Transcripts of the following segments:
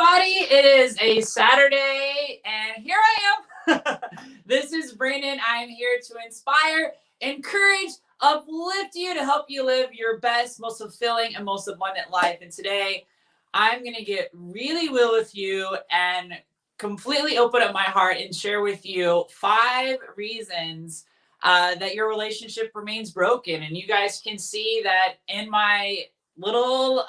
everybody. It is a Saturday, and here I am. This is Brandon. I am here to inspire, encourage, uplift you to help you live your best, most fulfilling, and most abundant life. And today, I'm going to get really real with you and completely open up my heart and share with you 5 reasons that your relationship remains broken. And you guys can see that in my little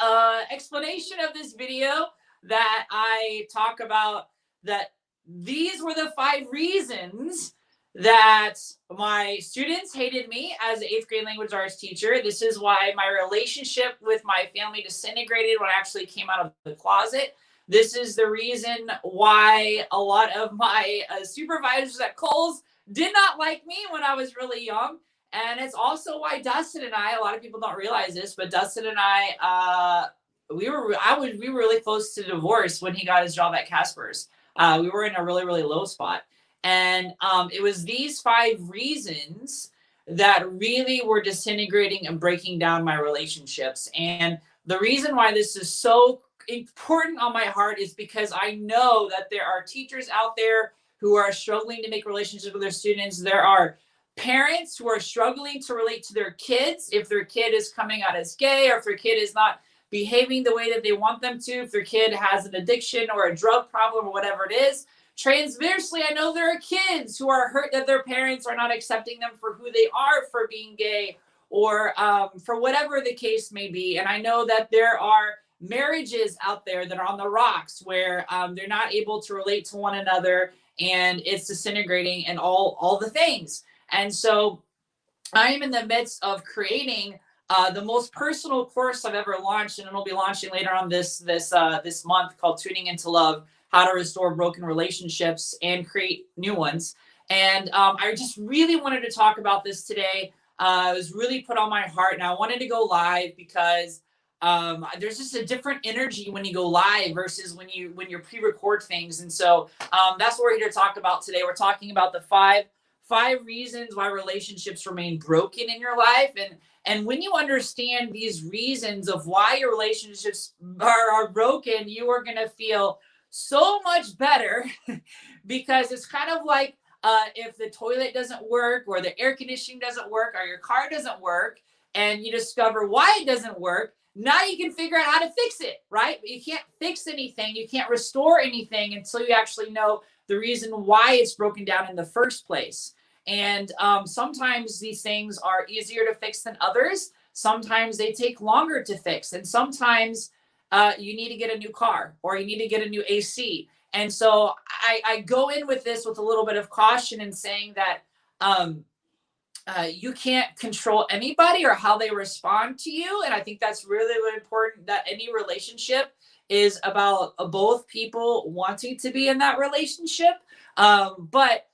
explanation of this video that I talk about that these were the 5 reasons that my students hated me as an 8th grade language arts teacher. This is why my relationship with my family disintegrated when I actually came out of the closet. This is the reason why a lot of my supervisors at Kohl's did not like me when I was really young. And it's also why Dustin and I, a lot of people don't realize this, but Dustin and I, we were really close to divorce when he got his job at Casper's. We were in a really, really low spot. And it was these 5 reasons that really were disintegrating and breaking down my relationships. And the reason why this is so important on my heart is because I know that there are teachers out there who are struggling to make relationships with their students. There are parents who are struggling to relate to their kids if their kid is coming out as gay, or if their kid is not behaving the way that they want them to, if their kid has an addiction or a drug problem or whatever it is. Transversely, I know there are kids who are hurt that their parents are not accepting them for who they are, for being gay, or for whatever the case may be. And I know that there are marriages out there that are on the rocks where they're not able to relate to one another, and it's disintegrating and all the things. And so I am in the midst of creating the most personal course I've ever launched, and it'll be launching later on this month, called Tuning into Love: How to Restore Broken Relationships and Create New Ones. And I just really wanted to talk about this today. It was really put on my heart, and I wanted to go live because there's just a different energy when you go live versus when you pre-record things. And so that's what we're here to talk about today. We're talking about the five reasons why relationships remain broken in your life. And when you understand these reasons of why your relationships are broken, you are going to feel so much better because it's kind of like if the toilet doesn't work, or the air conditioning doesn't work, or your car doesn't work, and you discover why it doesn't work. Now you can figure out how to fix it, right? But you can't fix anything. You can't restore anything until you actually know the reason why it's broken down in the first place. And sometimes these things are easier to fix than others. Sometimes they take longer to fix. And sometimes you need to get a new car, or you need to get a new AC. And so I go in with this with a little bit of caution and saying that you can't control anybody or how they respond to you. And I think that's really, really important, that any relationship is about both people wanting to be in that relationship. But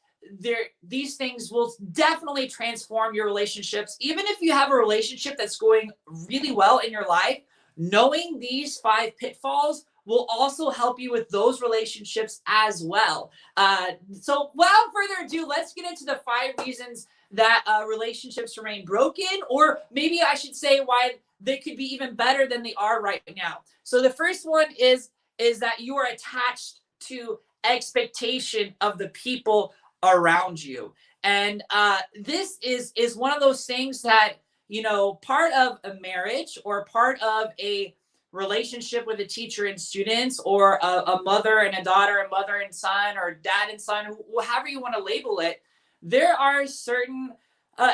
these things will definitely transform your relationships. Even if you have a relationship that's going really well in your life, knowing these 5 pitfalls will also help you with those relationships as well. So without further ado, let's get into the 5 reasons that relationships remain broken, or maybe I should say why they could be even better than they are right now. So the first one is that you are attached to expectation of the people around you. And this is one of those things that, you know, part of a marriage, or part of a relationship with a teacher and students, or a mother and a daughter, a mother and son, or dad and son, however you want to label it. There are certain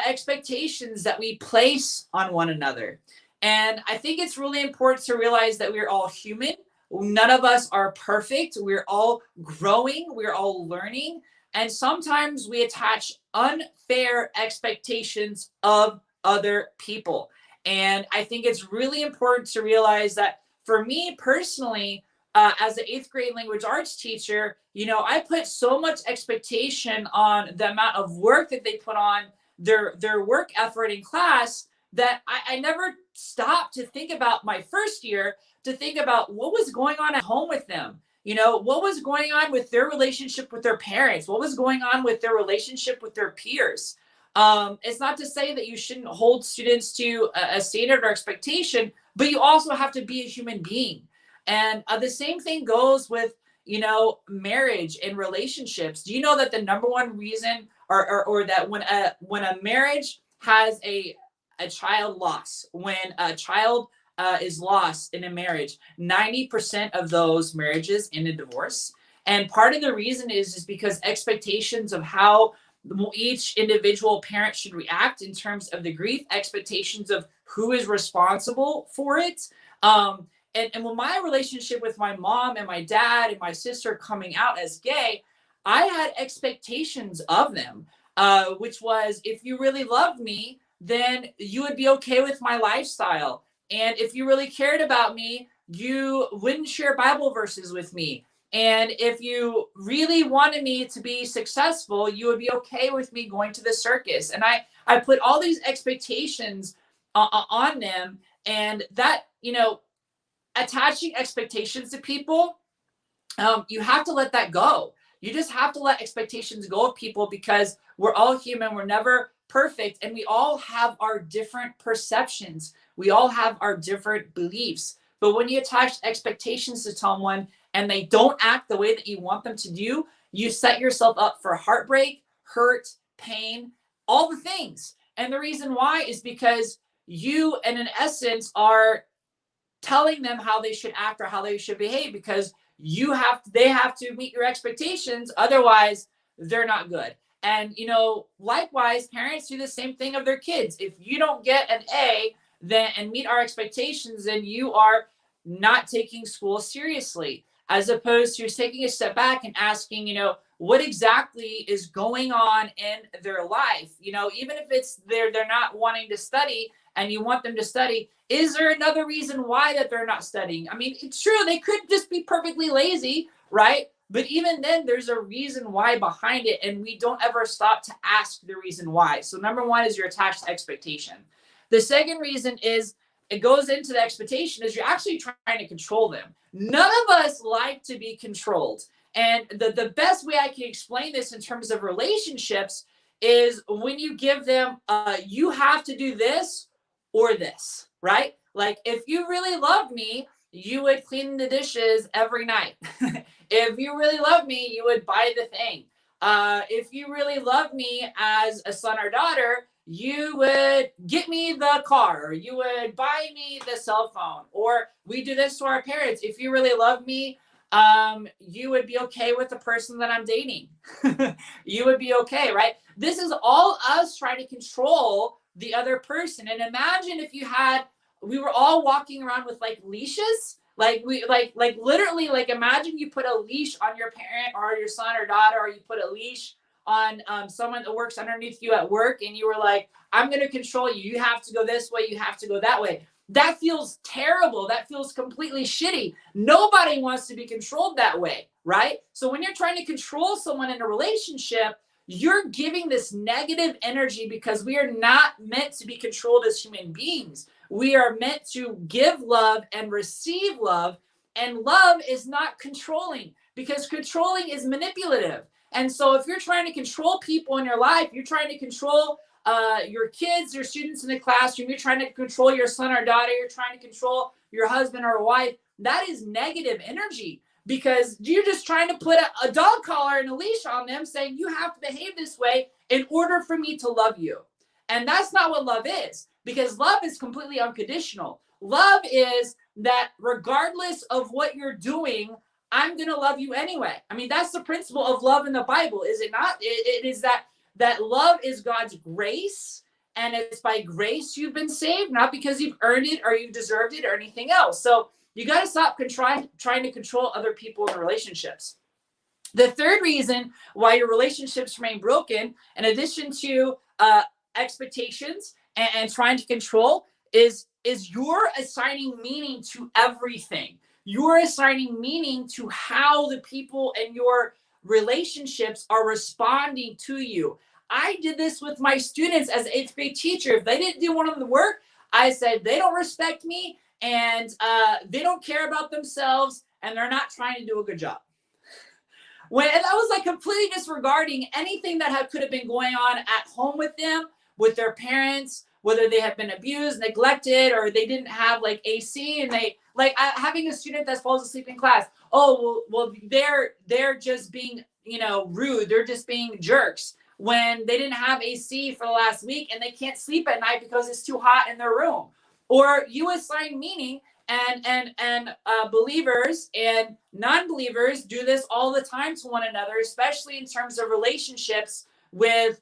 expectations that we place on one another. And I think it's really important to realize that we're all human. None of us are perfect. We're all growing. We're all learning. And sometimes we attach unfair expectations of other people. And I think it's really important to realize that for me personally, as an 8th grade language arts teacher, you know, I put so much expectation on the amount of work that they put on their work effort in class that I never stopped to think about my first year, to think about what was going on at home with them. You know, what was going on with their relationship with their parents? What was going on with their relationship with their peers? It's not to say that you shouldn't hold students to a standard or expectation, but you also have to be a human being. And the same thing goes with, marriage and relationships. Do you know that the number one reason, or that when a marriage has a child loss, when a child is lost in a marriage, 90% of those marriages end in divorce. And part of the reason is because expectations of how each individual parent should react in terms of the grief, expectations of who is responsible for it. And when my relationship with my mom and my dad and my sister coming out as gay, I had expectations of them, which was, if you really loved me, then you would be okay with my lifestyle. And if you really cared about me, you wouldn't share Bible verses with me. And if you really wanted me to be successful, you would be okay with me going to the circus. And I put all these expectations on them. And that, attaching expectations to people, you have to let that go. You just have to let expectations go of people, because we're all human. We're never perfect. And we all have our different perceptions. We all have our different beliefs. But when you attach expectations to someone and they don't act the way that you want them to do, you set yourself up for heartbreak, hurt, pain, all the things. And the reason why is because you, and in essence, are telling them how they should act or how they should behave, because they have to meet your expectations, otherwise they're not good. And likewise, parents do the same thing of their kids. If you don't get an A then and meet our expectations, then you are not taking school seriously, as opposed to taking a step back and asking, what exactly is going on in their life. Even if it's they're not wanting to study and you want them to study, is there another reason why that they're not studying? I mean, it's true, they could just be perfectly lazy, right? But even then, there's a reason why behind it, and we don't ever stop to ask the reason why. So number one is you're attached to expectation. The second reason is, it goes into the expectation, is you're actually trying to control them. None of us like to be controlled. And the best way I can explain this in terms of relationships is when you give them, you have to do this or this, right? Like, if you really loved me, you would clean the dishes every night. If you really love me, you would buy the thing. If you really love me as a son or daughter, you would get me the car, or you would buy me the cell phone. Or we do this to our parents. If you really love me, you would be okay with the person that I'm dating. You would be okay, right? This is all us trying to control the other person. And imagine if we were all walking around with like leashes, like literally, like imagine you put a leash on your parent or your son or daughter, or you put a leash on someone that works underneath you at work, and you were like, I'm going to control you. You have to go this way. You have to go that way. That feels terrible. That feels completely shitty. Nobody wants to be controlled that way, right? So when you're trying to control someone in a relationship, you're giving this negative energy, because we are not meant to be controlled as human beings. We are meant to give love and receive love. And love is not controlling, because controlling is manipulative. And so if you're trying to control people in your life, you're trying to control your kids, your students in the classroom, you're trying to control your son or daughter, you're trying to control your husband or wife, that is negative energy, because you're just trying to put a dog collar and a leash on them, saying you have to behave this way in order for me to love you. And that's not what love is, because love is completely unconditional. Love is that regardless of what you're doing, I'm going to love you anyway. I mean, that's the principle of love in the Bible, is it not? It is that love is God's grace, and it's by grace you've been saved, not because you've earned it or you've deserved it or anything else. So you got to stop trying to control other people in relationships. The third reason why your relationships remain broken, in addition to expectations and trying to control, is you're assigning meaning to everything. You're assigning meaning to how the people in your relationships are responding to you. I did this with my students as an 8th grade teacher. If they didn't do one of the work, I said, they don't respect me, and they don't care about themselves, and they're not trying to do a good job. And I was like completely disregarding anything that could have been going on at home with them, with their parents, whether they have been abused, neglected, or they didn't have like AC, and they like having a student that falls asleep in class. Oh, well, they're just being, rude. They're just being jerks when they didn't have AC for the last week and they can't sleep at night because it's too hot in their room. Or you assign meaning, and believers and non-believers do this all the time to one another, especially in terms of relationships with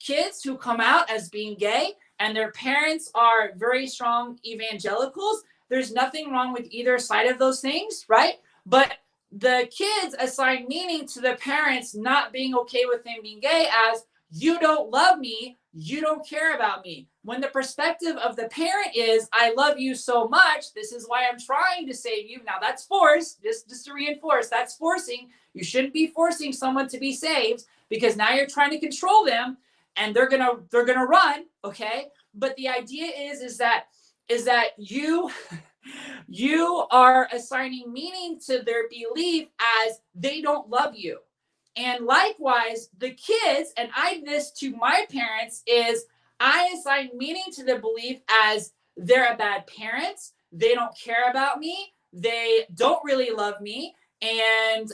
kids who come out as being gay and their parents are very strong evangelicals. There's nothing wrong with either side of those things, right? But the kids assign meaning to the parents not being okay with them being gay as, you don't love me, you don't care about me. When the perspective of the parent is, I love you so much, this is why I'm trying to save you. Now that's force, just to reinforce, that's forcing. You shouldn't be forcing someone to be saved, because now you're trying to control them and they're gonna run, okay? But the idea is that you you are assigning meaning to their belief as they don't love you. And likewise, the kids, and this to my parents, is I assign meaning to the belief as they're a bad parent. They don't care about me. They don't really love me. And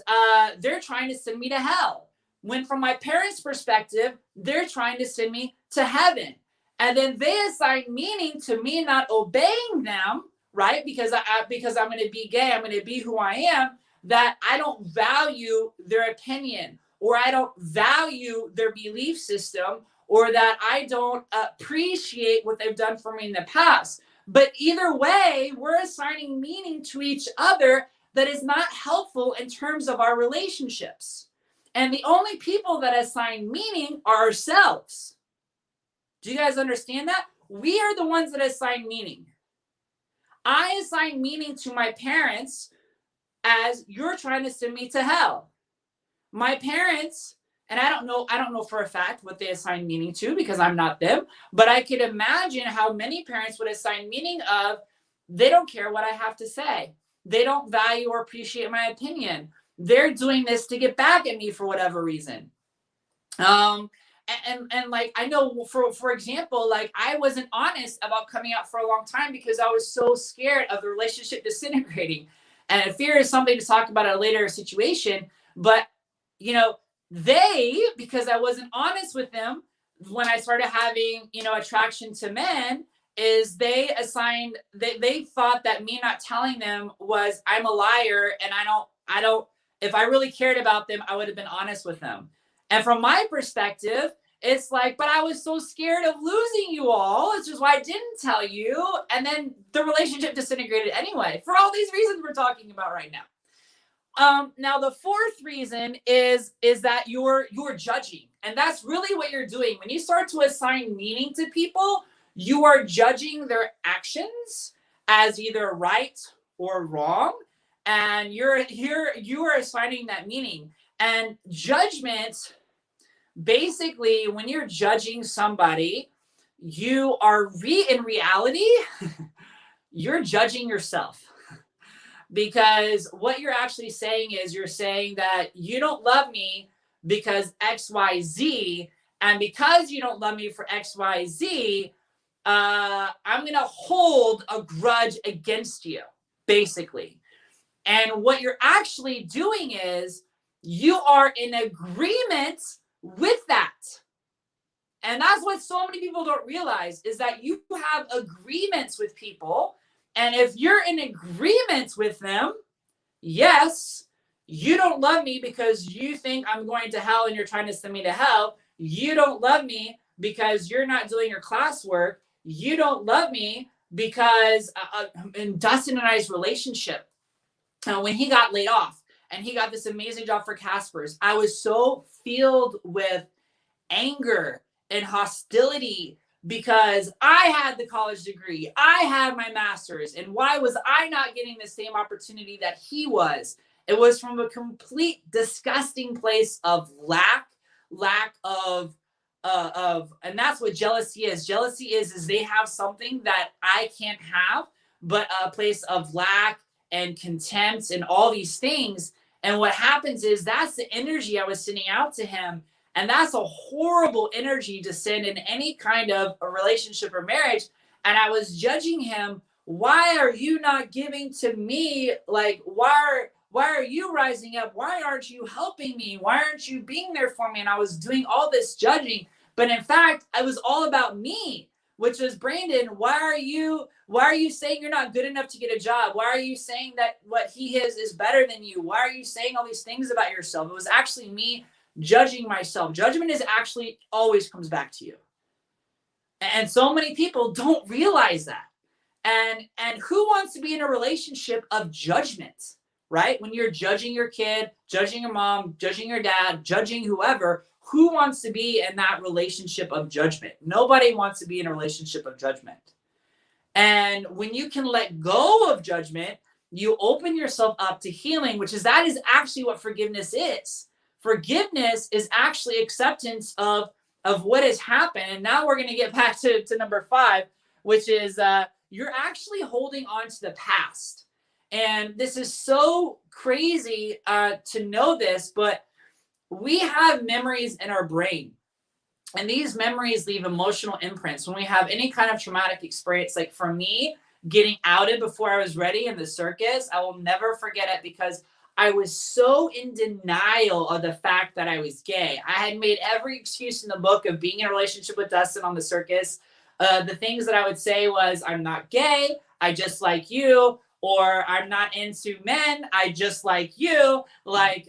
they're trying to send me to hell. When from my parents' perspective, they're trying to send me to heaven. And then they assign meaning to me not obeying them, right? Because I'm going to be gay. I'm going to be who I am. That I don't value their opinion, or I don't value their belief system, or that I don't appreciate what they've done for me in the past. But either way, we're assigning meaning to each other that is not helpful in terms of our relationships. And the only people that assign meaning are ourselves. Do you guys understand that? We are the ones that assign meaning. I assign meaning to my parents as, you're trying to send me to hell. My parents, and I don't know for a fact what they assign meaning to, because I'm not them, but I could imagine how many parents would assign meaning of, they don't care what I have to say. They don't value or appreciate my opinion. They're doing this to get back at me for whatever reason. And like, I know for example, like I wasn't honest about coming out for a long time because I was so scared of the relationship disintegrating. And fear is something to talk about in a later situation. But, because I wasn't honest with them when I started having, attraction to men, is they thought that me not telling them was, I'm a liar, and I don't, if I really cared about them, I would have been honest with them. And from my perspective, it's like, but I was so scared of losing you all. It's just why I didn't tell you. And then the relationship disintegrated anyway, for all these reasons we're talking about right now. Now the fourth reason is that you're judging. And that's really what you're doing. When you start to assign meaning to people, you are judging their actions as either right or wrong. And you are assigning that meaning. And judgment, basically, when you're judging somebody, you are in reality, you're judging yourself. Because what you're actually saying is, you're saying that you don't love me because XYZ, and because you don't love me for XYZ, I'm going to hold a grudge against you, basically. And what you're actually doing is, you are in agreement with that. And that's what so many people don't realize, is that you have agreements with people. And if you're in agreement with them, yes, you don't love me because you think I'm going to hell and you're trying to send me to hell. You don't love me because you're not doing your classwork. You don't love me because in Dustin and I's relationship, when he got laid off and he got this amazing job for Casper's, I was so filled with anger and hostility because I had the college degree, I had my master's, and why was I not getting the same opportunity that he was? It was from a complete disgusting place of lack of, and that's what jealousy is. Jealousy is they have something that I can't have, but a place of lack and contempt and all these things. And what happens is, that's the energy I was sending out to him. And that's a horrible energy to send in any kind of a relationship or marriage. And I was judging him. Why are you not giving to me? Like, why are you rising up? Why aren't you helping me? Why aren't you being there for me? And I was doing all this judging. But in fact, it was all about me, which was, Brandon, why are you saying you're not good enough to get a job? Why are you saying that what he is better than you? Why are you saying all these things about yourself? It was actually me judging myself. Judgment is actually always comes back to you. And so many people don't realize that. And who wants to be in a relationship of judgment, right? When you're judging your kid, judging your mom, judging your dad, judging whoever, who wants to be in that relationship of judgment? Nobody wants to be in a relationship of judgment. And when you can let go of judgment, you open yourself up to healing, that is actually what forgiveness is. Forgiveness is actually acceptance of what has happened. And now we're going to get back to number 5, which is you're actually holding on to the past. And this is so crazy to know this, but we have memories in our brain. And these memories leave emotional imprints. When we have any kind of traumatic experience, like for me, getting outed before I was ready in the circus, I will never forget it because I was so in denial of the fact that I was gay. I had made every excuse in the book of being in a relationship with Dustin on the circus. The things that I would say was, I'm not gay, I just like you, or I'm not into men, I just like you. Like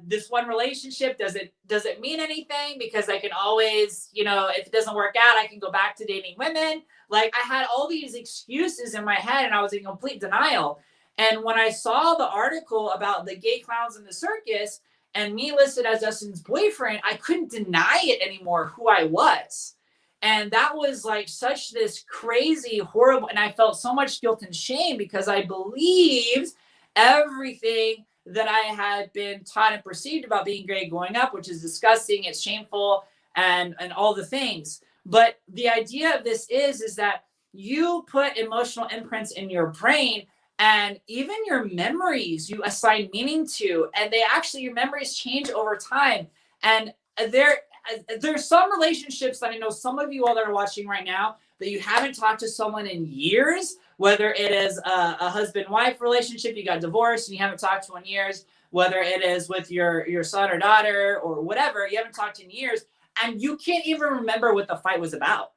this one relationship doesn't mean anything because I can always, if it doesn't work out, I can go back to dating women. Like I had all these excuses in my head and I was in complete denial. And when I saw the article about the gay clowns in the circus and me listed as Dustin's boyfriend, I couldn't deny it anymore who I was. And that was like such this crazy, horrible, and I felt so much guilt and shame because I believed everything that I had been taught and perceived about being gay growing up, which is disgusting, it's shameful, and all the things. But the idea of this is that you put emotional imprints in your brain, and even your memories you assign meaning to, and your memories change over time. And there's some relationships that I know some of you all that are watching right now that you haven't talked to someone in years, whether it is a husband-wife relationship, you got divorced and you haven't talked to in years, whether it is with your son or daughter or whatever, you haven't talked in years, and you can't even remember what the fight was about.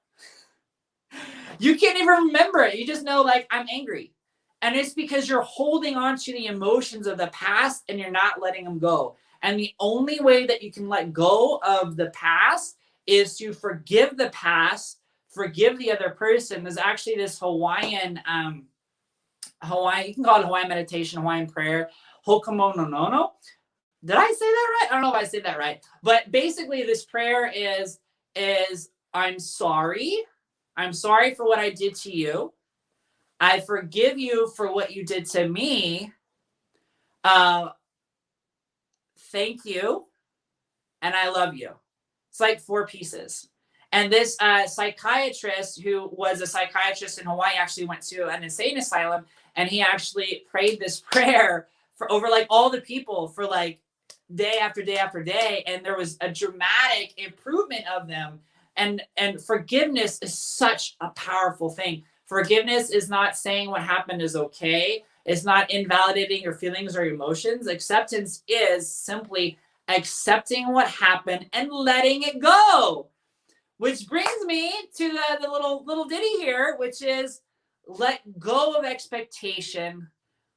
You can't even remember it. You just know, like, I'm angry. And it's because you're holding on to the emotions of the past and you're not letting them go. And the only way that you can let go of the past is to forgive the past, forgive the other person. There's actually this Hawaiian, you can call it Hawaiian meditation, Hawaiian prayer, Hokamononono. Did I say that right? I don't know if I said that right. But basically this prayer is I'm sorry. I'm sorry for what I did to you. I forgive you for what you did to me. Thank you. And I love you. It's like 4 pieces. And this psychiatrist who was a psychiatrist in Hawaii actually went to an insane asylum, and he actually prayed this prayer for over like all the people for like day after day after day. And there was a dramatic improvement of them. And forgiveness is such a powerful thing. Forgiveness is not saying what happened is okay. It's not invalidating your feelings or emotions. Acceptance is simply accepting what happened and letting it go. Which brings me to the little ditty here, which is let go of expectation,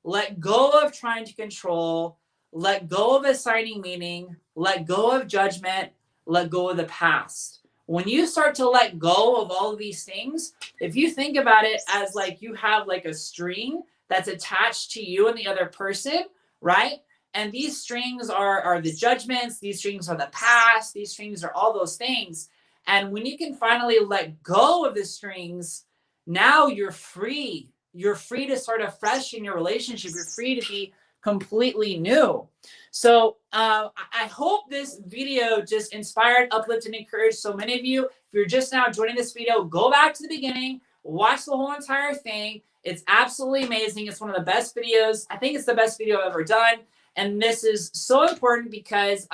let go of trying to control, let go of assigning meaning, let go of judgment, let go of the past. When you start to let go of all of these things, if you think about it as like you have like a string that's attached to you and the other person, right? And these strings are the judgments, these strings are the past, these strings are all those things. And when you can finally let go of the strings, now you're free. You're free to start afresh in your relationship. You're free to be completely new. So I hope this video just inspired, uplifted, and encouraged so many of you. If you're just now joining this video, go back to the beginning, watch the whole entire thing. It's absolutely amazing. It's one of the best videos. I think it's the best video I've ever done. And this is so important because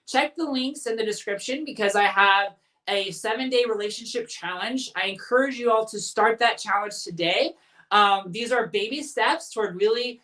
check the links in the description because I have a 7-day relationship challenge. I encourage you all to start that challenge today. These are baby steps toward really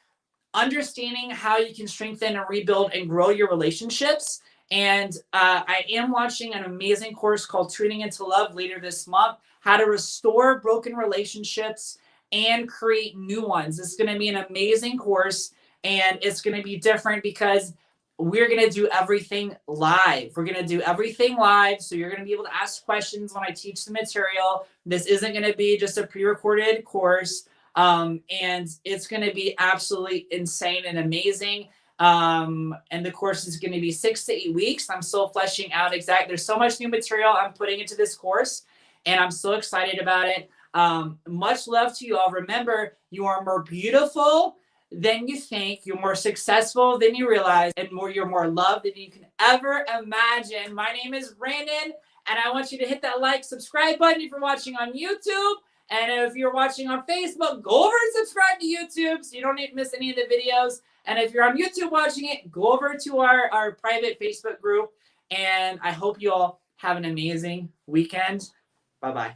understanding how you can strengthen and rebuild and grow your relationships. And I am launching an amazing course called Tuning into Love later this month, how to restore broken relationships and create new ones. It's going to be an amazing course, and it's going to be different because we're going to do everything live. We're going to do everything live. So you're going to be able to ask questions when I teach the material. This isn't going to be just a pre-recorded course. And it's going to be absolutely insane and amazing. And the course is going to be 6 to 8 weeks. I'm still fleshing out there's so much new material I'm putting into this course, and I'm so excited about it. Much love to you all. Remember, you are more beautiful than you think. You're more successful than you realize, and you're more loved than you can ever imagine. My name is Brandon, and I want you to hit that like, subscribe button if you're watching on YouTube. And if you're watching on Facebook, go over and subscribe to YouTube so you don't miss any of the videos. And if you're on YouTube watching it, go over to our private Facebook group. And I hope you all have an amazing weekend. Bye-bye.